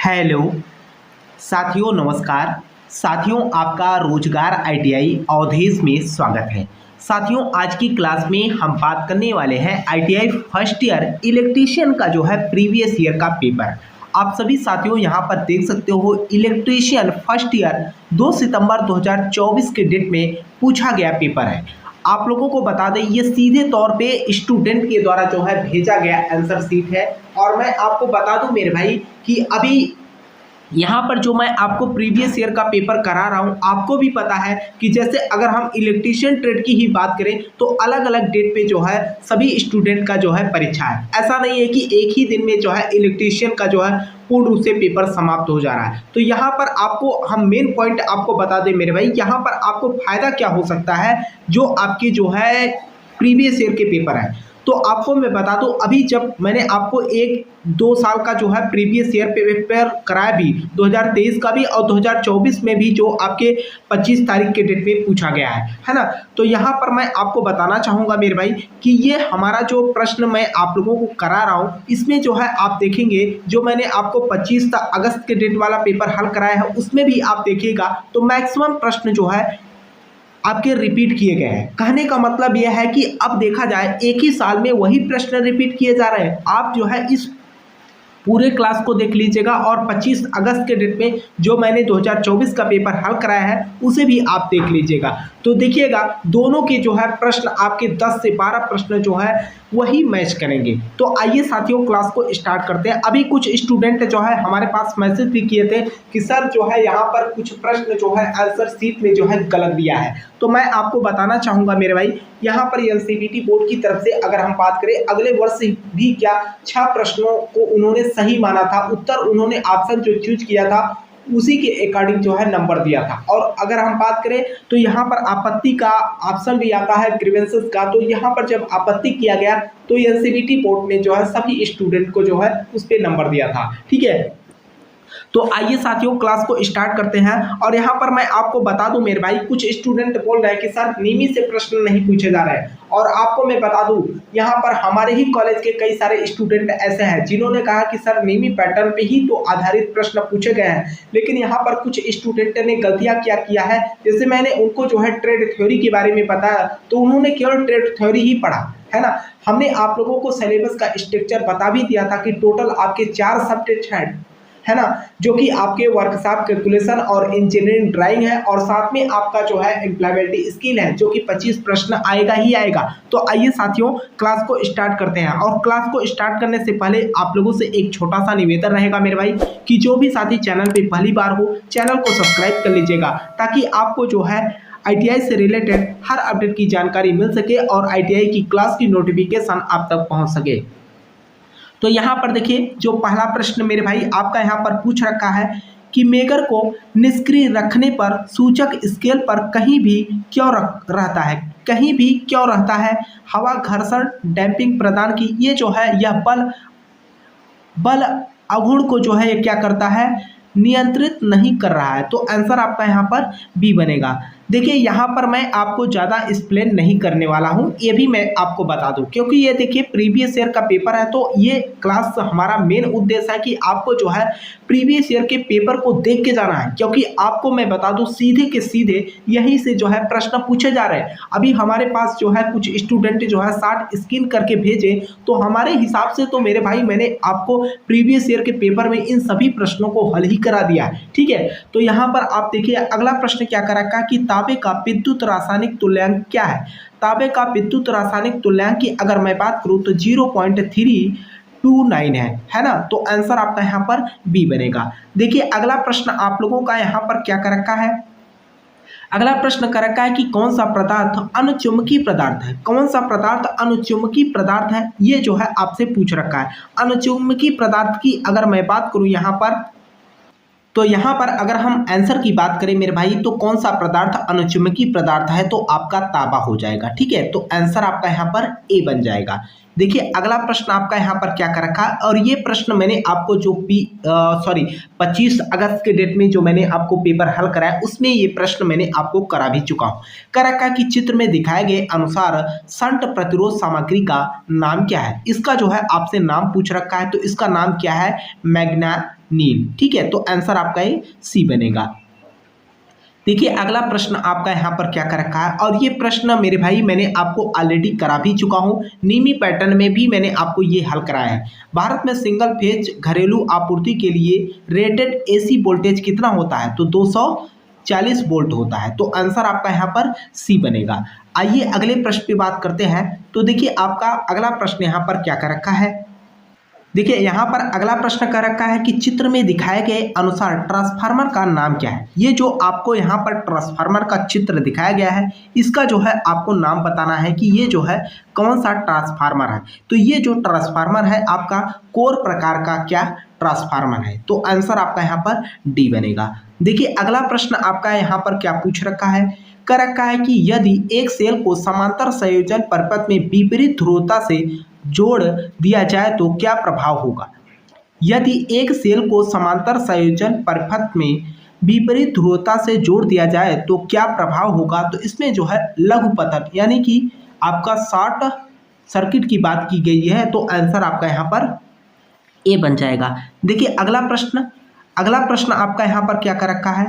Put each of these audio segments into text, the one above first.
Hello साथियों, नमस्कार साथियों, आपका रोजगार आईटीआई अवधेश में स्वागत है। साथियों, आज की क्लास में हम बात करने वाले हैं आईटीआई फर्स्ट ईयर इलेक्ट्रीशियन का जो है प्रीवियस ईयर का पेपर। आप सभी साथियों यहाँ पर देख सकते हो, इलेक्ट्रीशियन फर्स्ट ईयर 2 सितंबर 2024 के डेट में पूछा गया पेपर है। आप लोगों को बता दें, ये सीधे तौर पे स्टूडेंट के द्वारा जो है भेजा गया आंसर शीट है। और मैं आपको बता दूं मेरे भाई कि अभी यहाँ पर जो मैं आपको प्रीवियस ईयर का पेपर करा रहा हूँ, आपको भी पता है कि जैसे अगर हम इलेक्ट्रीशियन ट्रेड की ही बात करें तो अलग अलग डेट पे जो है सभी स्टूडेंट का जो है परीक्षा है। ऐसा नहीं है कि एक ही दिन में जो है इलेक्ट्रीशियन का जो है पूर्ण रूप से पेपर समाप्त हो जा रहा है। तो यहाँ पर आपको हम मेन पॉइंट आपको बता दें मेरे भाई, यहाँ पर आपको फायदा क्या हो सकता है जो आपकी जो है प्रीवियस ईयर के पेपर है। तो आपको मैं बता दूं, अभी जब मैंने आपको 1-2 साल का जो है प्रीवियस ईयर पेपर कराया भी, 2023 का भी और 2024 में भी, जो आपके 25 तारीख के डेट में पूछा गया है ना। तो यहाँ पर मैं आपको बताना चाहूँगा मेरे भाई कि ये हमारा जो प्रश्न मैं आप लोगों को करा रहा हूँ, इसमें जो है आप देखेंगे जो मैंने आपको 25 अगस्त के डेट वाला पेपर हल कराया है, उसमें भी आप देखिएगा तो मैक्सिमम प्रश्न जो है आपके रिपीट किए गए हैं। कहने का मतलब यह है कि अब देखा जाए एक ही साल में वही प्रश्न रिपीट किए जा रहे हैं। आप जो है इस पूरे क्लास को देख लीजिएगा और 25 अगस्त के डेट में जो मैंने 2024 का पेपर हल कराया है उसे भी आप देख लीजिएगा। तो देखिएगा दोनों के जो है प्रश्न आपके 10 से 12 प्रश्न जो है वही मैच करेंगे। तो आइए साथियों क्लास को स्टार्ट करते हैं। अभी कुछ स्टूडेंट जो है हमारे पास मैसेज भी किए थे कि सर जो है यहाँ पर कुछ प्रश्न जो है आंसर शीट में जो है गलत दिया है। तो मैं आपको बताना चाहूँगा मेरे भाई, यहाँ पर एनसीईआरटी बोर्ड की तरफ से अगर हम बात करें अगले वर्ष भी क्या 6 प्रश्नों को उन्होंने सही माना था, उत्तर उन्होंने ऑप्शन जो चूज किया था उसी के अकॉर्डिंग जो है नंबर दिया था। और अगर हम बात करें तो यहाँ पर आपत्ति का ऑप्शन भी आता है, ग्रीवेंसेस का। तो यहाँ पर जब आपत्ति किया गया तो एनसीईआरटी बोर्ड ने जो है सभी स्टूडेंट को जो है उस पर नंबर दिया था। ठीक है, तो आइए साथियों क्लास को स्टार्ट करते हैं। और यहाँ पर मैं आपको बता दूं मेरे भाई, कुछ स्टूडेंट बोल रहे हैं कि सर निमी से प्रश्न नहीं पूछे जा रहे हैं। और आपको मैं बता दूं यहाँ पर हमारे ही कॉलेज के कई सारे स्टूडेंट ऐसे हैं जिन्होंने कहा कि सर निमी पैटर्न पे ही तो आधारित प्रश्न पूछे गए हैं। लेकिन यहाँ पर कुछ स्टूडेंट ने गलतियाँ क्या किया है, जैसे मैंने उनको जो है ट्रेड थ्योरी के बारे में बताया तो उन्होंने केवल ट्रेड थ्योरी ही पढ़ा है ना। हमने आप लोगों को सिलेबस का स्ट्रक्चर बता भी दिया था कि टोटल आपके 4 सब्जेक्ट हैं है ना, जो कि आपके वर्कशॉप कैलकुलेशन और इंजीनियरिंग ड्राइंग है, और साथ में आपका जो है एम्प्लॉयबिलिटी स्किल है, जो कि 25 प्रश्न आएगा ही आएगा। तो आइए साथियों क्लास को स्टार्ट करते हैं। और क्लास को स्टार्ट करने से पहले आप लोगों से एक छोटा सा निवेदन रहेगा मेरे भाई कि जो भी साथी चैनल पे पहली बार हो चैनल को सब्सक्राइब कर लीजिएगा, ताकि आपको जो है आईटीआई से रिलेटेड हर अपडेट की जानकारी मिल सके और आईटीआई की क्लास की नोटिफिकेशन आप तक पहुँच सके। तो यहाँ पर देखिए जो पहला प्रश्न मेरे भाई आपका यहाँ पर पूछ रखा है कि मेगर को निष्क्रिय रखने पर सूचक स्केल पर कहीं भी क्यों रहता है, कहीं भी क्यों रहता है। हवा घर्षण डैम्पिंग प्रदान की, ये जो है यह बल अघूर्ण को जो है ये क्या करता है, नियंत्रित नहीं कर रहा है। तो आंसर आपका यहाँ पर बी बनेगा। देखिए यहाँ पर मैं आपको ज़्यादा एक्सप्लेन नहीं करने वाला हूँ, ये भी मैं आपको बता दूँ क्योंकि ये देखिए प्रीवियस ईयर का पेपर है। तो ये क्लास हमारा मेन उद्देश्य है कि आपको जो है प्रीवियस ईयर के पेपर को देख के जाना है, क्योंकि आपको मैं बता दूँ सीधे के सीधे यहीं से जो है प्रश्न पूछे जा रहे हैं। अभी हमारे पास जो है कुछ स्टूडेंट जो है 60 स्कैन करके भेजे, तो हमारे हिसाब से तो मेरे भाई मैंने आपको प्रीवियस ईयर के पेपर में इन सभी प्रश्नों को हल ही करा दिया है। ठीक है, तो यहाँ पर आप देखिए अगला प्रश्न क्या कर रखा है कि तांबे का विद्युत रासायनिक तुल्यांक क्या है। तांबे का विद्युत रासायनिक तुल्यांक की अगर मैं बात करूं तो 0.329 है ना। तो आंसर आपका यहाँ पर बी बनेगा। देखिए अगला प्रश्न आप लोगों का यहाँ पर क्या कर रखा है, अगला प्रश्न कर रखा है कि कौन सा पदार्थ अनुचुंबकीय पदार्थ है। कौन सा पदार्थ अनुचुंबकीय पदार्थ है, ये जो है आपसे पूछ रखा है। अनुचुंबकीय पदार्थ की अगर मैं बात करूं यहाँ पर, तो यहाँ पर अगर हम आंसर की बात करें मेरे भाई तो कौन सा पदार्थ अनुचुंबकीय पदार्थ है, तो आपका तांबा हो जाएगा। ठीक है, तो आंसर आपका यहाँ पर ए बन जाएगा। देखिए अगला प्रश्न आपका यहाँ पर क्या कर रखा है, और ये प्रश्न मैंने आपको जो 25 अगस्त के डेट में जो मैंने आपको पेपर हल कराया उसमें ये प्रश्न मैंने आपको करा भी चुका हूँ। कर रखा कि चित्र में दिखाए गए अनुसार संट प्रतिरोध सामग्री का नाम क्या है। इसका जो है आपसे नाम पूछ रखा है, तो इसका नाम क्या है, नील। ठीक है, तो आंसर आपका ये सी बनेगा। देखिए अगला प्रश्न आपका यहाँ पर क्या कर रखा है, और ये प्रश्न मेरे भाई मैंने आपको ऑलरेडी करा भी चुका हूँ, नीमी पैटर्न में भी मैंने आपको ये हल कराया है। भारत में सिंगल फेज घरेलू आपूर्ति के लिए रेटेड एसी वोल्टेज कितना होता है, तो 240 वोल्ट होता है। तो आंसर आपका यहाँ पर सी बनेगा। आइए अगले प्रश्न पे बात करते हैं। तो देखिए आपका अगला प्रश्न यहाँ पर क्या कर रखा है, देखिए यहाँ पर अगला प्रश्न कर रखा है कि चित्र में दिखाए गए अनुसार ट्रांसफार्मर का नाम क्या है। ये जो आपको यहाँ पर ट्रांसफार्मर का चित्र दिखाया गया है, इसका जो है आपको नाम बताना है कि ये जो है कौन सा ट्रांसफार्मर है। तो ये जो ट्रांसफार्मर है आपका कोर प्रकार का क्या ट्रांसफार्मर है। तो आंसर आपका यहाँ पर डी बनेगा। देखिए अगला प्रश्न आपका यहाँ पर क्या पूछ रखा है, कर रखा है कि यदि एक सेल को समांतर संयोजन परपथ में विपरीत ध्रुवता से जोड़ दिया जाए तो क्या प्रभाव होगा। यदि एक सेल को समांतर संयोजन परपथ में विपरीत ध्रुवता से जोड़ दिया जाए तो क्या प्रभाव होगा। तो इसमें जो है लघुपतन यानी कि आपका शॉर्ट सर्किट की बात की गई है। तो आंसर आपका यहाँ पर ए बन जाएगा। देखिए अगला प्रश्न आपका यहाँ पर क्या कर रखा है,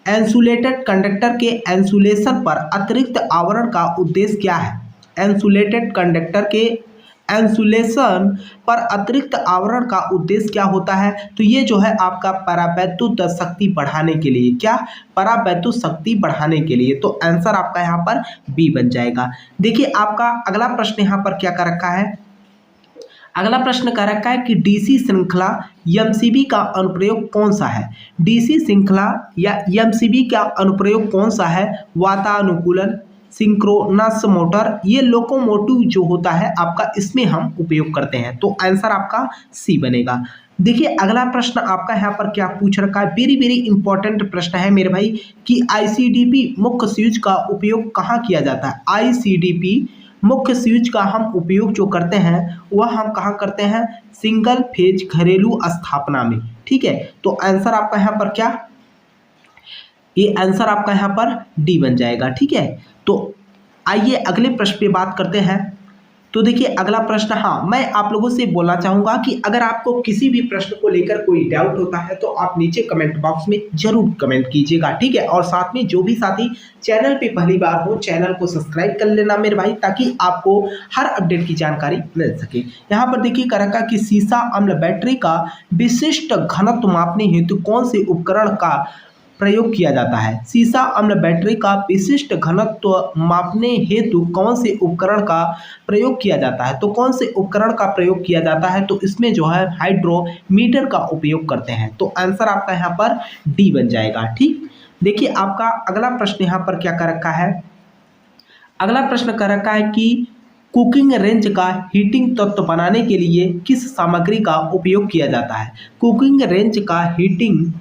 इंसुलेटेड कंडक्टर के इंसुलेशन पर अतिरिक्त आवरण का उद्देश्य क्या है। इंसुलेटेड कंडक्टर के इंसुलेशन पर अतिरिक्त आवरण का उद्देश्य क्या होता है। तो ये जो है आपका परावैद्युत शक्ति बढ़ाने के लिए, क्या परावैद्युत शक्ति बढ़ाने के लिए। तो आंसर आपका यहाँ पर बी बन जाएगा। देखिए आपका अगला प्रश्न यहाँ पर क्या कर रखा है, अगला प्रश्न कर रखा है कि डीसी श्रृंखला एमसीबी का अनुप्रयोग कौन सा है। डीसी श्रृंखला या एमसीबी का अनुप्रयोग कौन सा है, वातानुकूलन, सिंक्रोनस मोटर, ये लोकोमोटिव जो होता है आपका, इसमें हम उपयोग करते हैं। तो आंसर आपका सी बनेगा। देखिए अगला प्रश्न आपका यहाँ पर क्या पूछ रखा है, वेरी वेरी इंपॉर्टेंट प्रश्न है मेरे भाई कि आईसीडीपी मुख्य स्विच का उपयोग कहाँ किया जाता है। आईसीडीपी मुख्य स्विच का हम उपयोग जो करते हैं वह हम कहाँ करते हैं, सिंगल फेज घरेलू स्थापना में। ठीक है, तो आंसर आपका यहाँ पर क्या, ये आंसर आपका यहाँ पर डी बन जाएगा। ठीक है, तो आइए अगले प्रश्न पे बात करते हैं। तो देखिए अगला प्रश्न, हाँ मैं आप लोगों से बोलना चाहूँगा कि अगर आपको किसी भी प्रश्न को लेकर कोई डाउट होता है तो आप नीचे कमेंट बॉक्स में जरूर कमेंट कीजिएगा। ठीक है, और साथ में जो भी साथी चैनल पे पहली बार हो चैनल को सब्सक्राइब कर लेना मेरे भाई, ताकि आपको हर अपडेट की जानकारी मिल सके। यहाँ पर देखिए कर रखा कि सीसा अम्ल बैटरी का विशिष्ट घनत्व मापने हेतु कौन से उपकरण का प्रयोग किया जाता है। सीसा अम्ल बैटरी का विशिष्ट घनत्व मापने हेतु कौन से उपकरण का प्रयोग किया जाता है। तो कौन से उपकरण का प्रयोग किया जाता है, तो इसमें जो है हाइड्रोमीटर का उपयोग करते हैं। तो आंसर आपका यहाँ पर डी बन जाएगा। ठीक, देखिए आपका अगला प्रश्न यहाँ पर क्या कर रखा है, अगला प्रश्न कर रखा है कि कुकिंग रेंज का हीटिंग तत्व बनाने के लिए किस सामग्री का उपयोग किया जाता है। कुकिंग रेंज का हीटिंग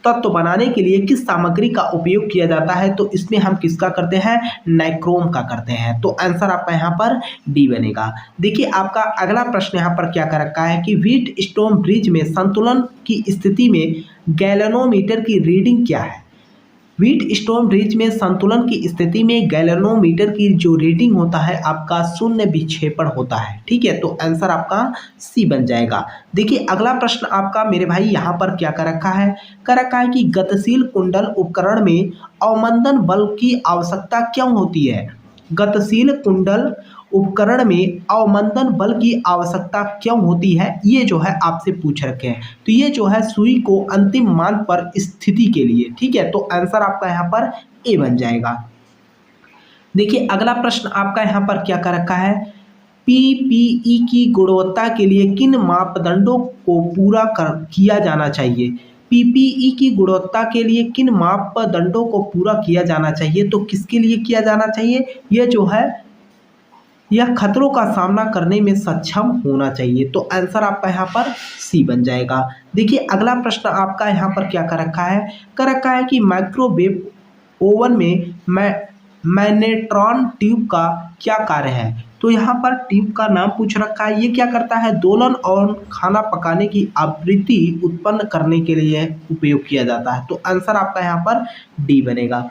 तत्व बनाने के लिए किस सामग्री का उपयोग किया जाता है। तो इसमें हम किसका करते हैं, नाइक्रोम का करते हैं। तो आंसर आपका यहाँ पर डी बनेगा। देखिए आपका अगला प्रश्न यहाँ पर क्या कर रखा है कि व्हीट स्टोन ब्रिज में संतुलन की स्थिति में गैल्वेनोमीटर की रीडिंग क्या है। व्हीट स्टोन ब्रिज में संतुलन की स्थिति में गैल्वेनोमीटर की जो रीडिंग होता है आपका शून्य विक्षेपण होता है। ठीक है, तो आंसर आपका सी बन जाएगा। देखिए अगला प्रश्न आपका मेरे भाई यहाँ पर क्या कर रखा है, कर रखा है कि गतिशील कुंडल उपकरण में अवमंदन बल की आवश्यकता क्यों होती है। गतिशील कुंडल उपकरण में अवमंदन बल की आवश्यकता क्यों होती है, ये जो है आपसे पूछ रखे हैं। तो ये जो है सुई को अंतिम मान पर स्थिति के लिए। ठीक है, तो आंसर आपका यहाँ पर ए बन जाएगा। देखिए अगला प्रश्न आपका यहाँ पर क्या कर रखा है, पीपीई की गुणवत्ता के लिए किन मापदंडों को पूरा किया जाना चाहिए। पीपीई की गुणवत्ता के लिए किन मापदंडों को पूरा किया जाना चाहिए। तो किसके लिए किया जाना चाहिए, ये जो है यह खतरों का सामना करने में सक्षम होना चाहिए। तो आंसर आपका यहाँ पर सी बन जाएगा। देखिए अगला प्रश्न आपका यहाँ पर क्या कर रखा है कि माइक्रोवेव ओवन में मैग्नेट्रॉन ट्यूब का क्या कार्य है। तो यहाँ पर ट्यूब का नाम पूछ रखा है, ये क्या करता है, दोलन और खाना पकाने की आवृत्ति उत्पन्न करने के लिए उपयोग किया जाता है। तो आंसर आपका यहाँ पर डी बनेगा।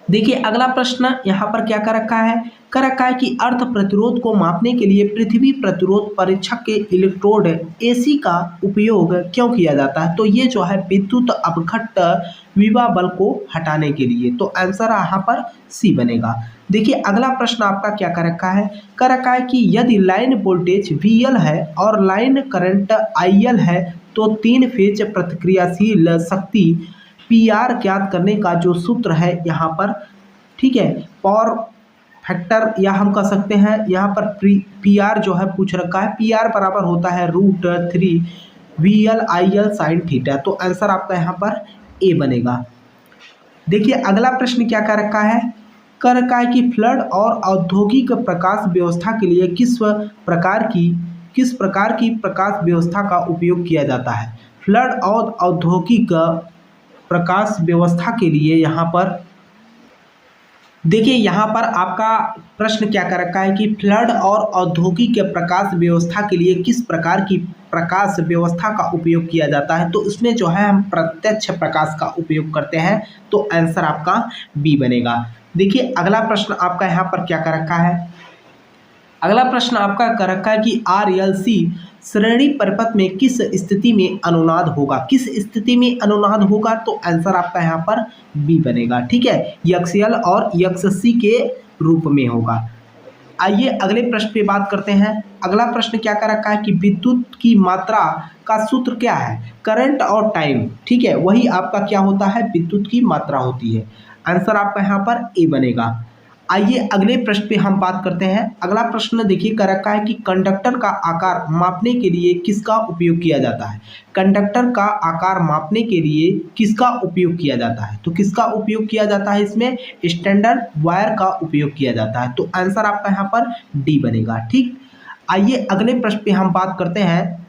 देखिए अगला प्रश्न यहाँ पर क्या कर रखा है, कह रखा है कि अर्थ प्रतिरोध को मापने के लिए पृथ्वी प्रतिरोध परीक्षक के इलेक्ट्रोड एसी का उपयोग क्यों किया जाता है? तो ये जो है विद्युत अपघट्ट विभव बल को हटाने के लिए। तो आंसर यहाँ पर सी बनेगा। देखिए अगला प्रश्न आपका क्या कर रखा है, कर रखा है कि यदि लाइन वोल्टेज VL है और लाइन करंट IL है तो तीन फेज प्रतिक्रियाशील शक्ति PR ज्ञात करने का जो सूत्र है यहाँ पर, ठीक है, पावर फैक्टर या हम कह सकते हैं यहाँ पर PR जो है पूछ रखा है, PR बराबर होता है √3 VL IL sin थीटा। तो आंसर आपका यहाँ पर ए बनेगा। देखिए अगला प्रश्न क्या कर रखा है, कर रखा है कि फ्लड और औद्योगिक प्रकाश व्यवस्था के लिए किस प्रकार की प्रकाश व्यवस्था का उपयोग किया जाता है? फ्लड और औद्योगिक प्रकाश व्यवस्था के लिए यहाँ पर देखिए यहाँ पर आपका प्रश्न क्या कर रखा है कि फ्लड और औद्योगिक प्रकाश व्यवस्था के लिए किस प्रकार की प्रकाश व्यवस्था का उपयोग किया जाता है? तो उसमें जो है हम प्रत्यक्ष प्रकाश का उपयोग करते हैं। तो आंसर आपका बी बनेगा। देखिए अगला प्रश्न आपका यहाँ पर क्या कर रखा है, अगला प्रश्न आपका कर रखा है कि RLC श्रेणी परिपथ में किस स्थिति में अनुनाद होगा? किस स्थिति में अनुनाद होगा? तो आंसर आपका यहाँ पर बी बनेगा, ठीक है, XL और XC के रूप में होगा। आइए अगले प्रश्न पे बात करते हैं। अगला प्रश्न क्या कर रखा है कि विद्युत की मात्रा का सूत्र क्या है? करंट और टाइम, ठीक है, वही आपका क्या होता है, विद्युत की मात्रा होती है। आंसर आपका यहाँ पर ए बनेगा। आइए अगले प्रश्न पे हम बात करते हैं। अगला प्रश्न देखिए कर रखा है कि कंडक्टर का आकार मापने के लिए किसका उपयोग किया जाता है? कंडक्टर का आकार मापने के लिए किसका उपयोग किया जाता है? तो किसका उपयोग किया जाता है? इसमें स्टैंडर्ड वायर का उपयोग किया जाता है। तो आंसर आपका यहाँ पर डी बनेगा, ठीक। आइए अगले प्रश्न पे हम बात करते हैं।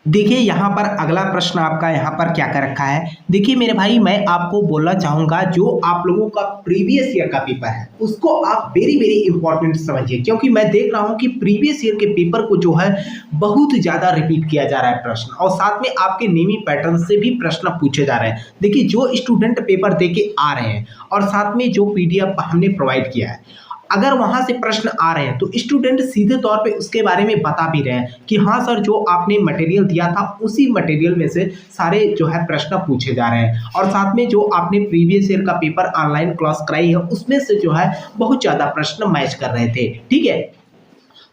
देखिए यहाँ पर अगला प्रश्न आपका यहाँ पर क्या कर रखा है। देखिए मेरे भाई मैं आपको बोलना चाहूँगा जो आप लोगों का प्रीवियस ईयर का पेपर है उसको आप वेरी वेरी इंपॉर्टेंट समझिए, क्योंकि मैं देख रहा हूँ कि प्रीवियस ईयर के पेपर को जो है बहुत ज़्यादा रिपीट किया जा रहा है प्रश्न, और साथ में आपके नेमी पैटर्न से भी प्रश्न पूछे जा रहे हैं। देखिए जो स्टूडेंट पेपर दे के आ रहे हैं और साथ में जो PDF हमने प्रोवाइड किया है, अगर वहां से प्रश्न आ रहे हैं तो स्टूडेंट सीधे तौर पे उसके बारे में बता भी रहे हैं कि हाँ सर जो आपने मटेरियल दिया था उसी मटेरियल में से सारे जो है प्रश्न पूछे जा रहे हैं, और साथ में जो आपने प्रीवियस ईयर का पेपर ऑनलाइन क्लास कराई है उसमें से जो है बहुत ज़्यादा प्रश्न मैच कर रहे थे, ठीक है।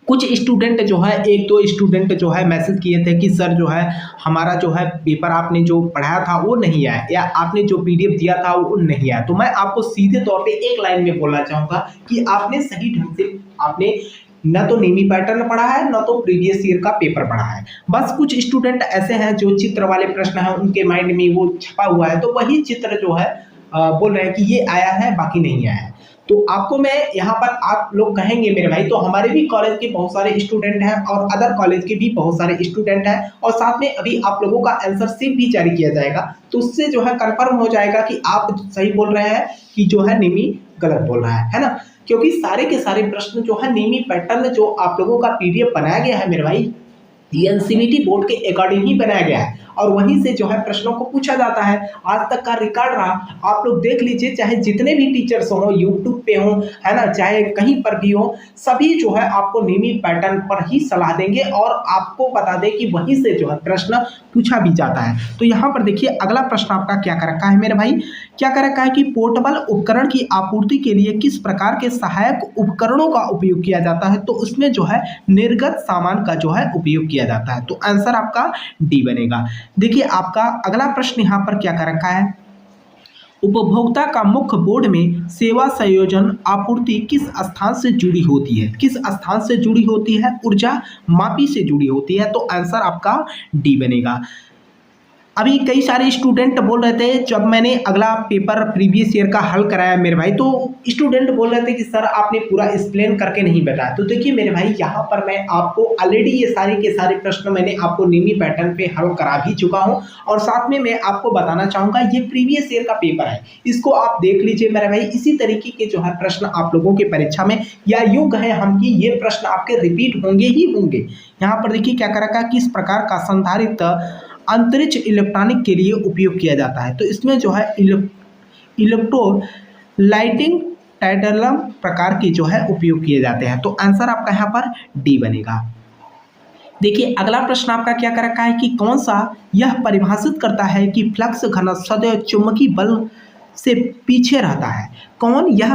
कुछ स्टूडेंट जो है, एक दो स्टूडेंट जो है मैसेज किए थे कि सर जो है हमारा जो है पेपर आपने जो पढ़ाया था वो नहीं आया, या आपने जो PDF दिया था वो नहीं आया। तो मैं आपको सीधे तौर पे एक लाइन में बोलना चाहूँगा कि आपने सही ढंग से आपने न तो नेमी पैटर्न पढ़ा है न तो प्रीवियस ईयर का पेपर पढ़ा है। बस कुछ स्टूडेंट ऐसे हैं जो चित्र वाले प्रश्न हैं उनके माइंड में वो छपा हुआ है, तो वही चित्र जो है बोल रहे हैं कि ये आया है बाकी नहीं आया है। तो आपको मैं यहाँ पर आप लोग कहेंगे मेरे भाई, तो हमारे भी कॉलेज के बहुत सारे स्टूडेंट हैं और अदर कॉलेज के भी बहुत सारे स्टूडेंट हैं, और साथ में अभी आप लोगों का आंसर शीट भी जारी किया जाएगा, तो उससे जो है कंफर्म हो जाएगा कि आप सही बोल रहे हैं कि जो है नेमी गलत बोल रहा है ना। क्योंकि सारे के सारे प्रश्न जो है नेमी पैटर्न जो आप लोगों का PDF बनाया गया है मेरे भाई, ये NCVT बोर्ड के अकॉर्डिंग ही बनाया गया है और वहीं से जो है प्रश्नों को पूछा जाता है। आज तक का रिकॉर्ड रहा, आप लोग देख लीजिए, चाहे जितने भी टीचर्स हों, यूट्यूब पे हों, है ना, चाहे कहीं पर भी हो, सभी जो है आपको नेमी पैटर्न पर ही सलाह देंगे और आपको बता दें कि वहीं से जो है प्रश्न पूछा भी जाता है। तो यहाँ पर देखिए अगला प्रश्न आपका क्या कर रखा है मेरे भाई, क्या कर रखा है कि पोर्टेबल उपकरण की आपूर्ति के लिए किस प्रकार के सहायक उपकरणों का उपयोग किया जाता है? तो उसमें जो है निर्गत सामान का जो है उपयोग किया जाता है। तो आंसर आपका डी बनेगा। देखिए आपका अगला प्रश्न यहाँ पर क्या कर रखा है, उपभोक्ता का मुख्य बोर्ड में सेवा संयोजन आपूर्ति किस स्थान से जुड़ी होती है? किस स्थान से जुड़ी होती है? ऊर्जा मापी से जुड़ी होती है। तो आंसर आपका डी बनेगा। अभी कई सारे स्टूडेंट बोल रहे थे जब मैंने अगला पेपर प्रीवियस ईयर का हल कराया मेरे भाई, तो स्टूडेंट बोल रहे थे कि सर आपने पूरा एक्सप्लेन करके नहीं बताया। तो देखिए मेरे भाई यहाँ पर मैं आपको ऑलरेडी ये सारे के सारे प्रश्न मैंने आपको नेमी पैटर्न पे हल करा भी चुका हूँ, और साथ में मैं आपको बताना चाहूँगा ये प्रीवियस ईयर का पेपर है, इसको आप देख लीजिए मेरे भाई। इसी तरीके के जो है प्रश्न आप लोगों के परीक्षा में, या यूँ कहें हम कि ये प्रश्न आपके रिपीट होंगे ही होंगे। यहाँ पर देखिए क्या कर रखा है, किस प्रकार का संधारित्र अंतरिक्ष इलेक्ट्रॉनिक के लिए उपयोग किया जाता है? तो इसमें जो है इलेक्ट्रोलाइटिक टाइटलम प्रकार के जो है उपयोग किए जाते हैं। तो आंसर आपका यहाँ पर डी बनेगा। देखिए अगला प्रश्न आपका क्या कर रखा है कि कौन सा यह परिभाषित करता है कि फ्लक्स घनत्व सदैव चुंबकीय बल से पीछे रहता है। कौन यह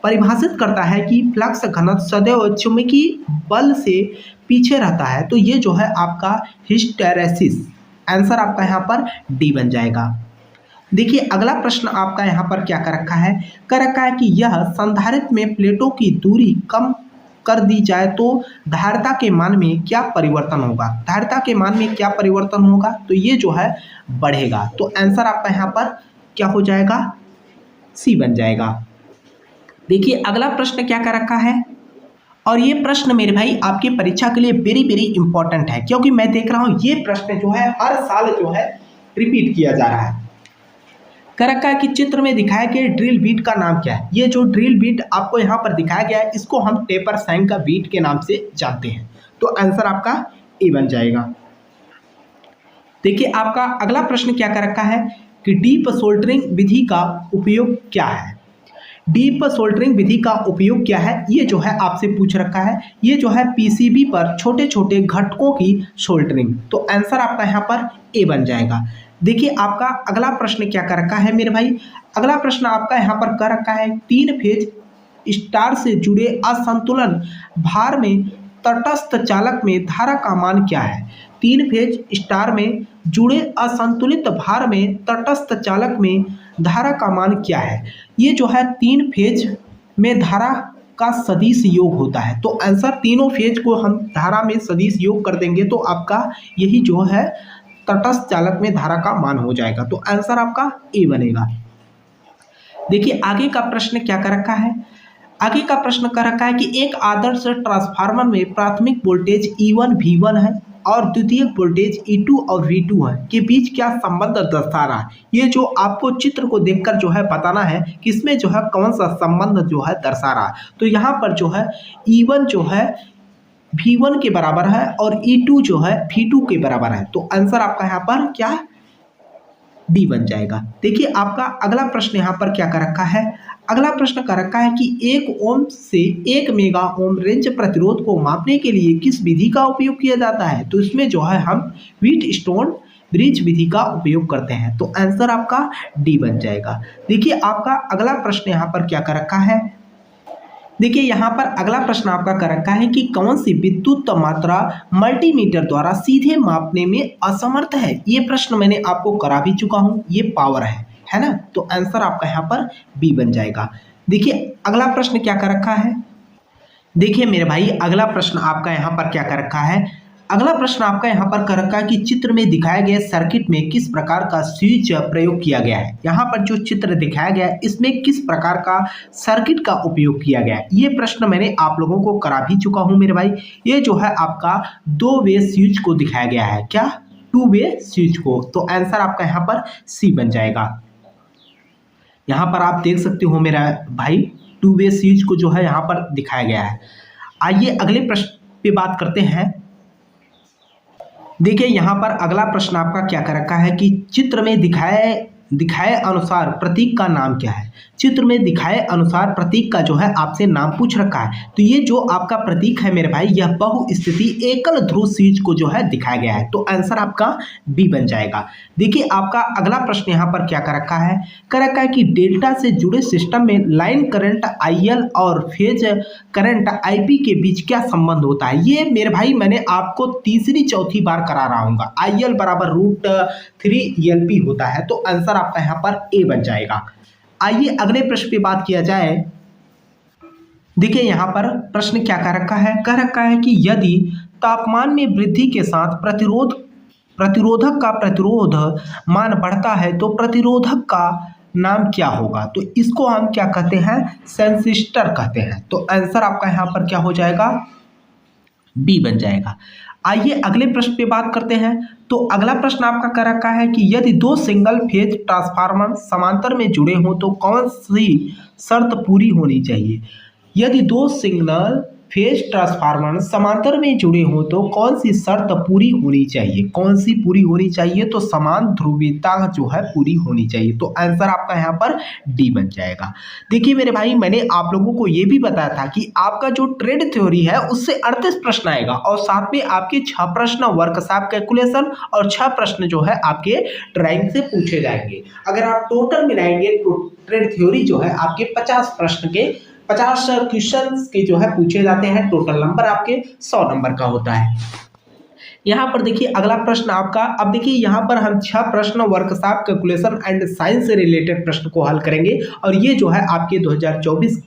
परिभाषित करता है कि फ्लक्स घनत्व सदैव चुंबकीय बल से पीछे रहता है? तो ये जो है आपका हिस्टैरिसीस। आंसर आपका यहाँ पर डी बन जाएगा। देखिए अगला प्रश्न आपका यहाँ पर क्या कर रखा है, कि यह संधारित्र में प्लेटों की दूरी कम कर दी जाए तो धारिता के मान में क्या परिवर्तन होगा? धारिता के मान में क्या परिवर्तन होगा? तो ये जो है बढ़ेगा। तो आंसर आपका यहाँ पर क्या हो जाएगा? सी बन जाएगा। देखिए अगला प्रश्न क्या कर रखा है, और ये प्रश्न मेरे भाई आपकी परीक्षा के लिए वेरी वेरी इंपॉर्टेंट है, क्योंकि मैं देख रहा हूँ ये प्रश्न जो है हर साल जो है रिपीट किया जा रहा है। कह रखा है कि चित्र में दिखाया गया ड्रिल बीट का नाम क्या है? ये जो ड्रिल बीट आपको यहाँ पर दिखाया गया है इसको हम टेपर साइन का बीट के नाम से जानते हैं। तो आंसर आपका ए बन जाएगा। देखिए आपका अगला प्रश्न क्या कर रखा है कि डीप सोल्डरिंग विधि का उपयोग क्या है? डीप सोल्डरिंग विधि का उपयोग क्या है, ये जो है आपसे पूछ रखा है। ये जो है पीसीबी पर छोटे छोटे घटकों की सोल्डरिंग। तो आंसर आपका यहाँ पर ए बन जाएगा। देखिए आपका अगला प्रश्न क्या कर रखा है मेरे भाई, अगला प्रश्न आपका यहाँ पर कर रखा है 3 फेज स्टार से जुड़े असंतुलन भार में तटस्थ चालक में धारा का मान क्या है? 3 फेज स्टार में जुड़े असंतुलित भार में तटस्थ चालक में धारा का मान क्या है? ये जो है 3 फेज में धारा का सदिश योग होता है। तो आंसर तीनों फेज को हम धारा में सदिश योग कर देंगे तो आपका यही जो है तटस्थ चालक में धारा का मान हो जाएगा। तो आंसर आपका ए बनेगा। देखिए आगे का प्रश्न क्या कर रखा है, आगे का प्रश्न कर रखा है कि एक आदर्श ट्रांसफार्मर में प्राथमिक वोल्टेज E1 V1 है और द्वितीयक वोल्टेज E2 और V2 है के बीच क्या संबंध दर्शा रहा है? ये जो आपको चित्र को देखकर जो है बताना है कि इसमें जो है कौन सा संबंध जो है दर्शा रहा है। तो यहाँ पर जो है E1 जो है V1 के बराबर है और E2 जो है V2 के बराबर है। तो आंसर आपका यहाँ पर क्या डी बन जाएगा। देखिए आपका अगला प्रश्न यहाँ पर क्या कर रखा है, अगला प्रश्न कर रखा है कि 1 ओम से 1 मेगा ओम रेंज प्रतिरोध को मापने के लिए किस विधि का उपयोग किया जाता है? तो इसमें जो है हम व्हीटस्टोन ब्रिज विधि का उपयोग करते हैं। तो आंसर आपका डी बन जाएगा। देखिए आपका अगला प्रश्न यहाँ पर क्या कर रखा है, देखिए यहाँ पर अगला प्रश्न आपका कर रखा है कि कौन सी विद्युत मात्रा मल्टीमीटर द्वारा सीधे मापने में असमर्थ है? ये प्रश्न मैंने आपको करा भी चुका हूँ, ये पावर है ना। तो आंसर आपका यहाँ पर बी बन जाएगा। देखिए अगला प्रश्न क्या कर रखा है, देखिए मेरे भाई अगला प्रश्न आपका यहाँ पर क्या कर रखा है, अगला प्रश्न आपका यहाँ पर कर रखा है कि चित्र में दिखाए गए सर्किट में किस प्रकार का स्विच प्रयोग किया गया है? यहाँ पर जो चित्र दिखाया गया है इसमें किस प्रकार का सर्किट का उपयोग किया गया है? ये प्रश्न मैंने आप लोगों को करा भी चुका हूँ मेरे भाई। ये जो है आपका 2 वे स्विच को दिखाया गया है, क्या 2 वे स्विच को। तो आंसर आपका यहाँ पर सी बन जाएगा। यहाँ पर आप देख सकते हो मेरा भाई 2 वे स्विच को जो है यहाँ पर दिखाया गया है। आइए अगले प्रश्न पे बात करते हैं। देखिए यहाँ पर अगला प्रश्न आपका क्या कर रखा है कि चित्र में दिखाए अनुसार प्रतीक का नाम क्या है? चित्र में दिखाए अनुसार प्रतीक का जो है आपसे नाम पूछ रखा है। तो ये जो आपका प्रतीक है मेरे भाई यह बहुस्थिति एकल ध्रुव स्विच को जो है दिखाया गया है। तो आंसर आपका बी बन जाएगा। देखिए आपका अगला प्रश्न यहाँ पर क्या कर रखा है, कर रखा है कि डेल्टा से जुड़े सिस्टम में लाइन करंट IL और फेज करंट IP के बीच क्या संबंध होता है? ये मेरे भाई मैंने आपको तीसरी चौथी बार करा रहा हूँ। IL बराबर √3 होता है। तो आंसर आपका यहाँ पर ए बन जाएगा। आइए अगले प्रश्न पे बात किया जाए। देखिए यहाँ पर प्रश्न क्या कह रखा है कि यदि तापमान में वृद्धि के साथ प्रतिरोधक का प्रतिरोध मान बढ़ता है तो प्रतिरोधक का नाम क्या होगा? तो इसको हम क्या कहते हैं, सेंसिस्टर कहते हैं। तो आंसर आपका यहाँ पर क्या हो जाएगा, बी बन जाएगा। आइए अगले प्रश्न पे बात करते हैं। तो अगला प्रश्न आपका कर रखा है कि यदि 2 सिंगल फेज ट्रांसफार्मर समांतर में जुड़े हों तो कौन सी शर्त पूरी होनी चाहिए? यदि 2 सिंगल फेज ट्रांसफार्मर समांतर में जुड़े हो तो कौन सी शर्त पूरी होनी चाहिए? कौन सी पूरी होनी चाहिए? तो समान ध्रुवीयता जो है पूरी होनी चाहिए। तो आंसर आपका यहाँ पर डी बन जाएगा। देखिए मेरे भाई, मैंने आप लोगों को ये भी बताया था कि आपका जो ट्रेड थ्योरी है उससे 38 प्रश्न आएगा और साथ में आपके 6 प्रश्न वर्कशॉप कैलकुलेशन और 6 प्रश्न जो है आपके ड्राइंग से पूछे जाएंगे। अगर आप टोटल मिलाएंगे तो ट्रेड थ्योरी जो है आपके 50 प्रश्न के 50 क्वेश्चन के जो है पूछे जाते हैं। टोटल नंबर आपके 100 नंबर का होता है। यहाँ पर देखिए अगला प्रश्न आपका, अब देखिए यहाँ पर हम 6 प्रश्न वर्कशॉप कैलकुलेशन एंड साइंस से रिलेटेड प्रश्न को हल करेंगे और ये जो है आपके 2024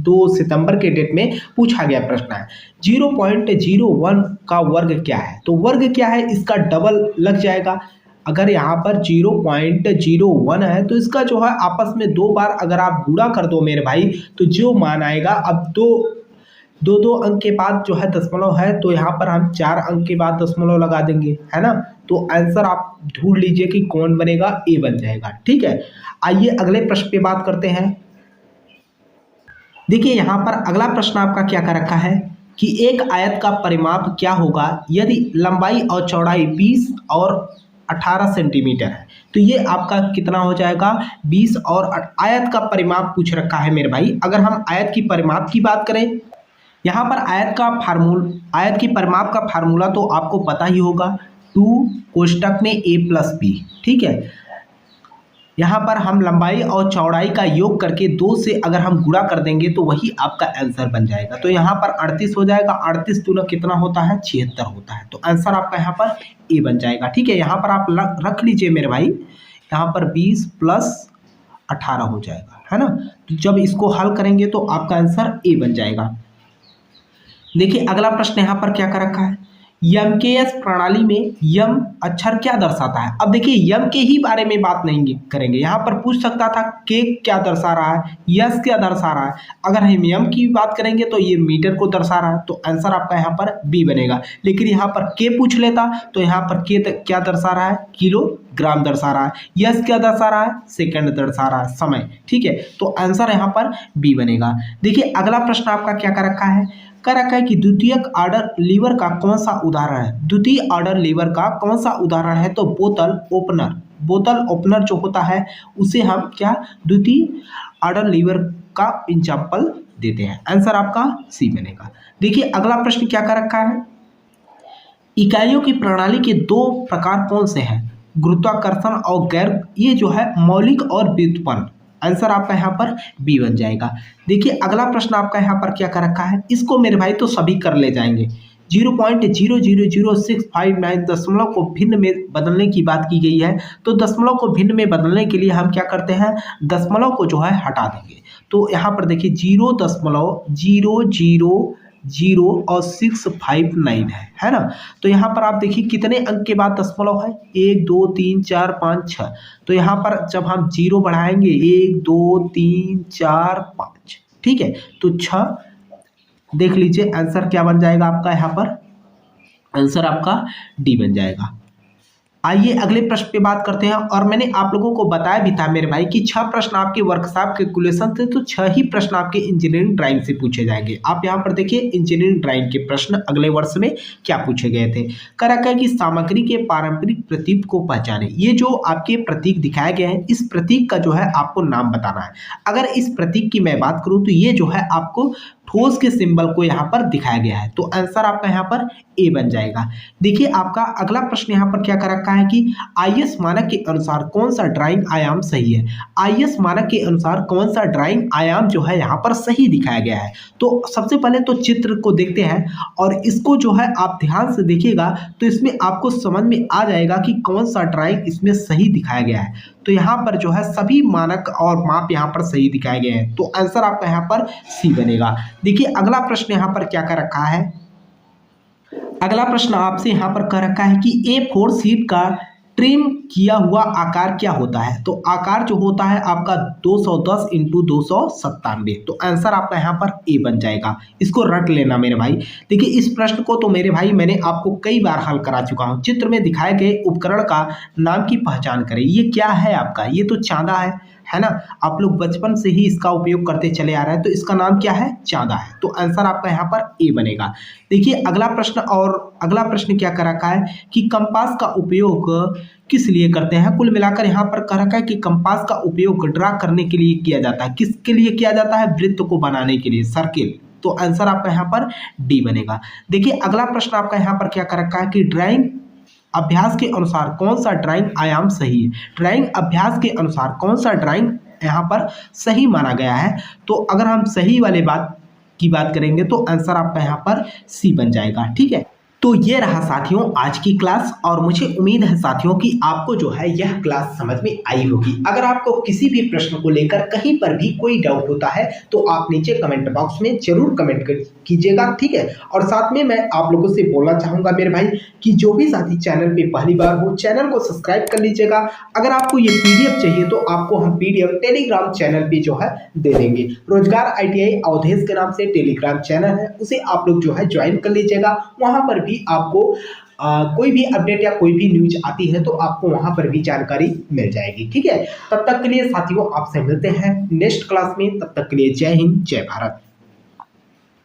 2 सितंबर के डेट में पूछा गया प्रश्न है। 0.01 का वर्ग क्या है? तो वर्ग क्या है, इसका डबल लग जाएगा। अगर यहाँ पर 0.01 है तो इसका जो है आपस में 2 बार अगर आप गुणा कर दो मेरे भाई तो जो मान आएगा, अब दो अंक के बाद जो है दशमलव है तो यहाँ पर हम 4 अंक के बाद दशमलव लगा देंगे, है ना। तो आंसर आप ढूंढ लीजिए कि कौन बनेगा, ए बन जाएगा। ठीक है, आइए अगले प्रश्न पे बात करते हैं। देखिए यहाँ पर अगला प्रश्न आपका क्या कर रखा है कि एक आयत का परिमाप क्या होगा यदि लंबाई और चौड़ाई 20 और 18 सेंटीमीटर है। तो ये आपका कितना हो जाएगा, 20 और आयत का परिमाप पूछ रखा है मेरे भाई। अगर हम आयत की परिमाप की बात करें, यहाँ पर आयत की परिमाप का फार्मूला तो आपको पता ही होगा, 2 कोष्टक में a प्लस बी। ठीक है, यहाँ पर हम लंबाई और चौड़ाई का योग करके 2 से अगर हम गुणा कर देंगे तो वही आपका आंसर बन जाएगा। तो यहाँ पर 38 हो जाएगा, 38 दूना कितना होता है, 76 होता है। तो आंसर आपका यहाँ पर ए बन जाएगा। ठीक है, यहाँ पर आप रख लीजिए मेरे भाई, यहाँ पर 20 प्लस 18 हो जाएगा, है ना। तो जब इसको हल करेंगे तो आपका आंसर ए बन जाएगा। देखिए अगला प्रश्न यहाँ पर क्या कर रखा है, यम के एस प्रणाली में यम अक्षर क्या दर्शाता है। अब देखिए यम के ही बारे में बात नहीं करेंगे, यहाँ पर पूछ सकता था के क्या दर्शा रहा है, यस क्या दर्शा रहा है। अगर हम यम की बात करेंगे तो ये मीटर को दर्शा रहा है, तो आंसर आपका यहाँ पर बी बनेगा। लेकिन यहाँ पर के पूछ लेता तो यहाँ पर के क्या दर्शा रहा है, किलोग्राम दर्शा रहा है। यस क्या दर्शा रहा है, सेकंड दर्शा रहा है, समय। ठीक है, तो आंसर यहाँ पर बी बनेगा। देखिए अगला प्रश्न आपका क्या कर रखा है, कह रखा है कि द्वितीयक ऑर्डर लीवर का कौन सा उदाहरण है। द्वितीय ऑर्डर लीवर का कौन सा उदाहरण है, तो बोतल ओपनर। बोतल ओपनर जो होता है उसे हम क्या द्वितीय ऑर्डर लीवर का एग्जाम्पल देते हैं। आंसर आपका सी बनेगा। देखिए अगला प्रश्न क्या कर रखा है, इकाइयों की प्रणाली के 2 प्रकार कौन से हैं, गुरुत्वाकर्षण और गैर, ये जो है मौलिक और व्युत्पन्न। आंसर आपका यहाँ पर बी बन जाएगा। देखिए अगला प्रश्न आपका यहाँ पर क्या कर रखा है, इसको मेरे भाई तो सभी कर ले जाएंगे। 0.0000659 दशमलव को भिन्न में बदलने की बात की गई है। तो दशमलव को भिन्न में बदलने के लिए हम क्या करते हैं, दशमलव को जो है हटा देंगे। तो यहाँ पर देखिए 0.000 और 659 है ना। तो यहाँ पर आप देखिए कितने अंक के बाद दशमलव है, 1 2 3 4 5 6। तो यहाँ पर जब हम 0 बढ़ाएंगे 1 2 3 4 5, ठीक है, तो 6 देख लीजिए आंसर क्या बन जाएगा आपका, यहाँ पर आंसर आपका डी बन जाएगा। आइए अगले प्रश्न पे बात करते हैं। और मैंने आप लोगों को बताया भी था मेरे भाई कि 6 प्रश्न आपके वर्कशॉप कैलकुलेशन से, तो 6 ही प्रश्न आपके इंजीनियरिंग ड्राइंग से पूछे जाएंगे। आप यहाँ पर देखिए इंजीनियरिंग ड्राइंग के प्रश्न अगले वर्ष में क्या पूछे गए थे। कह रखा है कि सामग्री के पारंपरिक प्रतीक को पहचाने। ये जो आपके प्रतीक दिखाए गए हैं, इस प्रतीक का जो है आपको नाम बताना है। अगर इस प्रतीक की मैं बात करूँ तो ये जो है आपको ठोस के सिंबल को यहाँ पर दिखाया गया है। तो आंसर आपका यहाँ पर ए बन जाएगा। देखिए आपका अगला प्रश्न यहाँ पर क्या कर रखा है कि आईएस मानक के अनुसार कौन सा ड्राइंग आयाम सही है। आईएस मानक के अनुसार कौन सा ड्राइंग आयाम जो है यहाँ पर सही दिखाया गया है। तो सबसे पहले तो चित्र को देखते हैं और इसको जो है आप ध्यान से देखिएगा तो इसमें आपको समझ में आ जाएगा कि कौन सा ड्राइंग इसमें सही दिखाया गया है। तो यहाँ पर जो है सभी मानक और माप यहाँ पर सही दिखाए गए हैं। तो आंसर आपका यहाँ पर सी बनेगा। देखिए अगला प्रश्न यहाँ पर क्या कर रखा है, अगला प्रश्न आपसे यहाँ पर कह रखा है कि A4 शीट का ट्रिम किया हुआ आकार क्या होता है। तो आकार जो होता है आपका 210 × 297। तो आंसर आपका यहाँ पर ए बन जाएगा। इसको रट लेना मेरे भाई। देखिए इस प्रश्न को तो मेरे भाई मैंने आपको कई बार हल करा चुका हूँ। चित्र में दिखाए गए उपकरण का नाम की पहचान करें। ये क्या है आपका, ये तो चांदा है। है ना, आप लोग बचपन से ही इसका उपयोग करते चले आ रहे हैं, तो इसका नाम क्या है, चांदा है। तो आंसर आपका यहाँ पर ए बनेगा। देखिए अगला प्रश्न, और अगला प्रश्न क्या कर रखा है कि कंपास का उपयोग किस लिए करते हैं। कुल मिलाकर यहाँ पर कह रखा है कि कंपास का उपयोग ड्रा करने के लिए किया जाता है। किसके लिए किया जाता है, वृत्त को बनाने के लिए, सर्किल। तो आंसर आपका यहाँ पर डी बनेगा। देखिए अगला प्रश्न आपका यहाँ पर क्या कर रखा है कि ड्राइंग अभ्यास के अनुसार कौन सा ड्राइंग आयाम सही है। ड्राइंग अभ्यास के अनुसार कौन सा ड्राइंग यहाँ पर सही माना गया है। तो अगर हम सही वाले बात की बात करेंगे तो आंसर आपका यहाँ पर सी बन जाएगा। ठीक है, तो ये रहा साथियों आज की क्लास, और मुझे उम्मीद है साथियों कि आपको जो है यह क्लास समझ में आई होगी। अगर आपको किसी भी प्रश्न को लेकर कहीं पर भी कोई डाउट होता है तो आप नीचे कमेंट बॉक्स में जरूर कमेंट कीजिएगा। ठीक है, और साथ में मैं आप लोगों से बोलना चाहूँगा मेरे भाई कि जो भी साथी चैनल पे पहली बार हो, चैनल को सब्सक्राइब कर लीजिएगा। अगर आपको ये PDF चाहिए तो आपको हम PDF टेलीग्राम चैनल पे जो है दे देंगे। रोजगार ITI अवधेश के नाम से टेलीग्राम चैनल है, उसे आप लोग जो है ज्वाइन कर लीजिएगा। वहाँ पर आपको कोई भी अपडेट या कोई भी न्यूज आती है तो आपको वहां पर भी जानकारी मिल जाएगी। ठीक है, तब तक के लिए साथियों आपसे मिलते हैं नेक्स्ट क्लास में। तब तक के लिए जय हिंद, जय भारत।